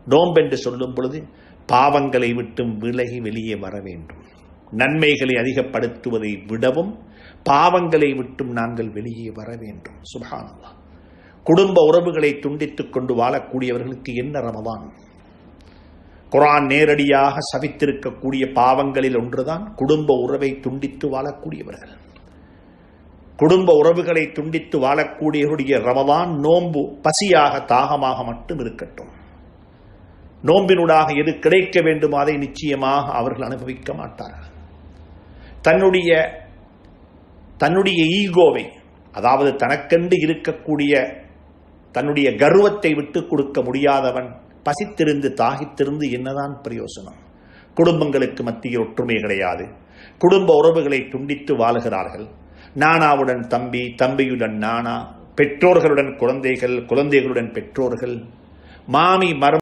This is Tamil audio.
நோன்பென்று சொல்லும் பொழுது பாவங்களை விட்டும் விலகி வெளியே வர வேண்டும். நன்மைகளை அதிகப்படுத்துவதை விடவும் பாவங்களை விட்டும் நாங்கள் வெளியே வர வேண்டும். சுப்ஹானல்லாஹ். குடும்ப உறவுகளை துண்டித்துக் கொண்டு வாழக்கூடியவர்களுக்கு என்ன ரமதான்? குர்ஆன் நேரடியாக சபித்திருக்கக்கூடிய பாவங்களில் ஒன்றுதான் குடும்ப உறவை துண்டித்து வாழக்கூடியவர்கள். குடும்ப உறவுகளை துண்டித்து வாழக்கூடியவருடைய ரமதான் நோன்பு பசியாக தாகமாக மட்டும் இருக்கட்டும். நோன்பினூடாக எது கிடைக்க வேண்டுமோ அதை நிச்சயமாக அவர்கள் அனுபவிக்க மாட்டார்கள். தன்னுடைய ஈகோவை, அதாவது தனக்கென்று இருக்கக்கூடிய தன்னுடைய கர்வத்தை விட்டு கொடுக்க முடியாதவன் பசித்திருந்து தாகித்திருந்து என்னதான் பிரயோசனம்? குடும்பங்களுக்கு மத்தியில் ஒற்றுமை கிடையாது. குடும்ப உறவுகளை துண்டித்து வாழுகிறார்கள். நானாவுடன் தம்பி, தம்பியுடன் நானா, பெற்றோர்களுடன் குழந்தைகள், குழந்தைகளுடன் பெற்றோர்கள், மாமி மருமகள்